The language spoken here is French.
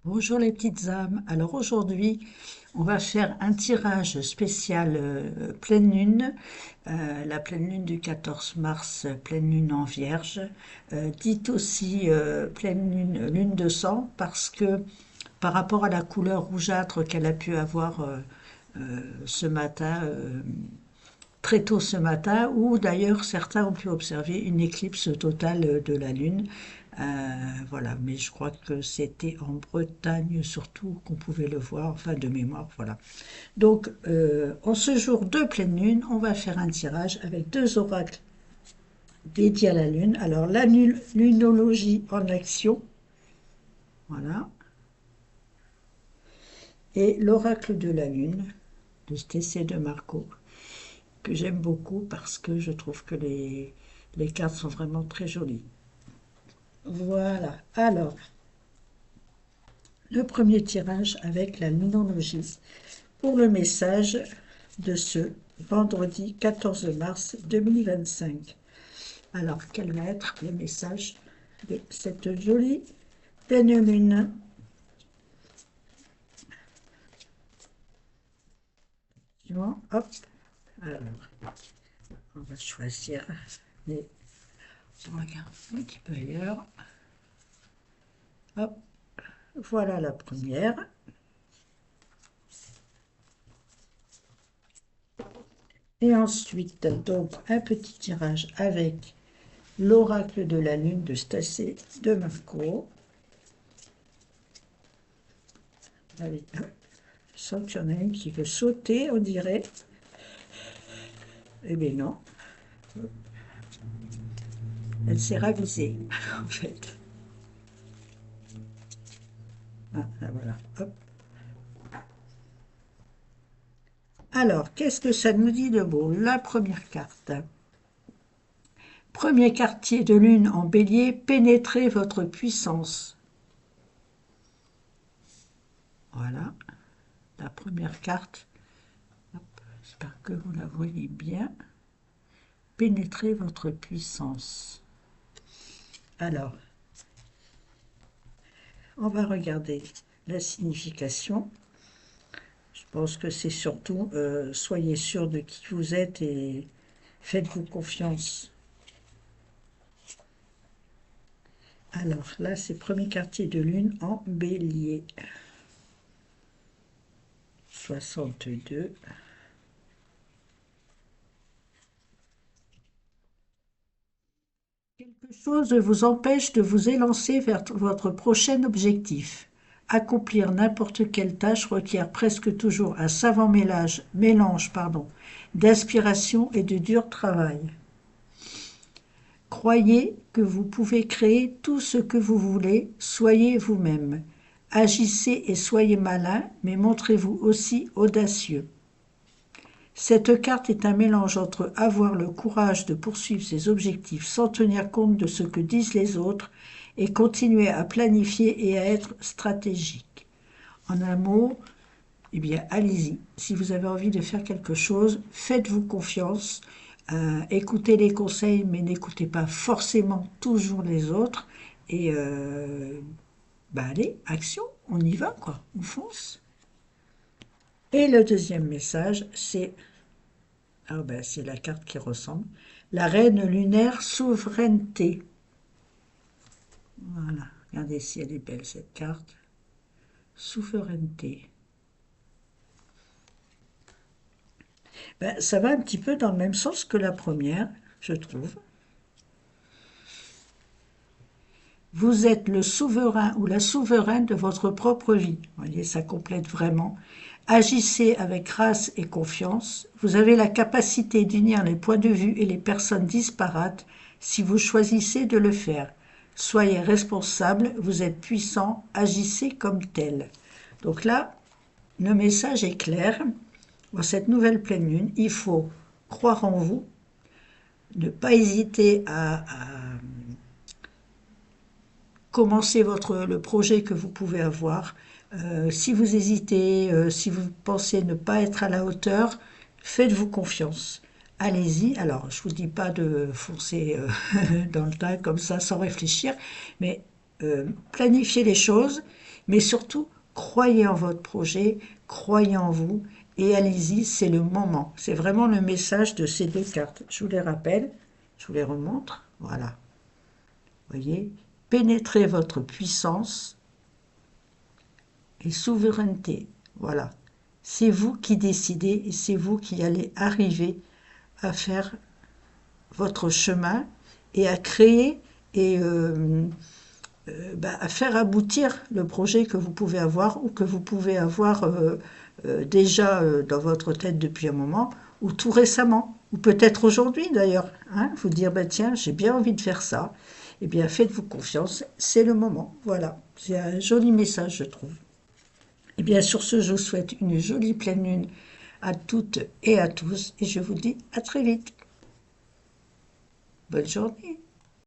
Bonjour les petites âmes. Alors aujourd'hui, on va faire un tirage spécial pleine lune, la pleine lune du 14 mars, pleine lune en Vierge, dite aussi pleine lune, lune de sang, parce que par rapport à la couleur rougeâtre qu'elle a pu avoir ce matin, très tôt ce matin, où d'ailleurs certains ont pu observer une éclipse totale de la Lune. Voilà, mais je crois que c'était en Bretagne surtout qu'on pouvait le voir, enfin de mémoire, voilà. Donc, en ce jour de pleine Lune, on va faire un tirage avec deux oracles dédiés à la Lune. Alors, la lunologie en action, voilà, et l'oracle de la Lune de Stécé de Marco, que j'aime beaucoup parce que je trouve que les cartes sont vraiment très jolies. Voilà. Alors, le premier tirage avec la numerologie pour le message de ce vendredi 14 mars 2025. Alors, quel va être le message de cette jolie pleine lune? Hop. Alors, on va choisir les... On regarde un petit peu ailleurs. Hop. Voilà la première. Et ensuite, donc, un petit tirage avec l'oracle de la lune de Stacé de Marco. Allez, hop. Je sens qu'il y en a une qui veut sauter, on dirait. Eh bien non, elle s'est ravisée, en fait. Ah, là, voilà, hop. Alors, qu'est-ce que ça nous dit de beau? La première carte. Premier quartier de lune en bélier, pénétrez votre puissance. Voilà, la première carte. J'espère que vous la voyez bien. Pénétrez votre puissance. Alors, on va regarder la signification. Je pense que c'est surtout soyez sûr de qui vous êtes et faites-vous confiance. Alors là, c'est premier quartier de lune en bélier. 62. Quelque chose vous empêche de vous élancer vers votre prochain objectif. Accomplir n'importe quelle tâche requiert presque toujours un savant mélange d'inspiration et de dur travail. Croyez que vous pouvez créer tout ce que vous voulez, soyez vous-même. Agissez et soyez malin, mais montrez-vous aussi audacieux. Cette carte est un mélange entre avoir le courage de poursuivre ses objectifs sans tenir compte de ce que disent les autres et continuer à planifier et à être stratégique. En un mot, eh bien, allez-y. Si vous avez envie de faire quelque chose, faites-vous confiance. Écoutez les conseils, mais n'écoutez pas forcément toujours les autres. Et allez, action, on y va, quoi. On fonce. Et le deuxième message, c'est la carte qui ressemble. La reine lunaire souveraineté. Voilà, regardez si elle est belle cette carte. Souveraineté. Ça va un petit peu dans le même sens que la première, je trouve. Vous êtes le souverain ou la souveraine de votre propre vie. Vous voyez, ça complète vraiment. Agissez avec grâce et confiance. Vous avez la capacité d'unir les points de vue et les personnes disparates si vous choisissez de le faire. Soyez responsable, vous êtes puissant, agissez comme tel. Donc là, le message est clair. Dans cette nouvelle pleine lune, il faut croire en vous, ne pas hésiter à commencer le projet que vous pouvez avoir. Si vous hésitez, si vous pensez ne pas être à la hauteur, faites-vous confiance. Allez-y. Alors, je ne vous dis pas de foncer dans le tas comme ça sans réfléchir, mais planifiez les choses Mais surtout, croyez en votre projet, croyez en vous et allez-y, c'est le moment. C'est vraiment le message de ces deux cartes. Je vous les rappelle, je vous les remontre. Voilà. Vous voyez, pénétrez votre puissance et souveraineté. Voilà. C'est vous qui décidez et c'est vous qui allez arriver à faire votre chemin et à créer et à faire aboutir le projet que vous pouvez avoir ou que vous pouvez avoir déjà dans votre tête depuis un moment ou tout récemment ou peut-être aujourd'hui d'ailleurs. Hein, vous dire, tiens, j'ai bien envie de faire ça. Eh bien, faites-vous confiance, c'est le moment. Voilà, c'est un joli message, je trouve. Et bien, sur ce, je vous souhaite une jolie pleine lune à toutes et à tous et je vous dis à très vite. Bonne journée.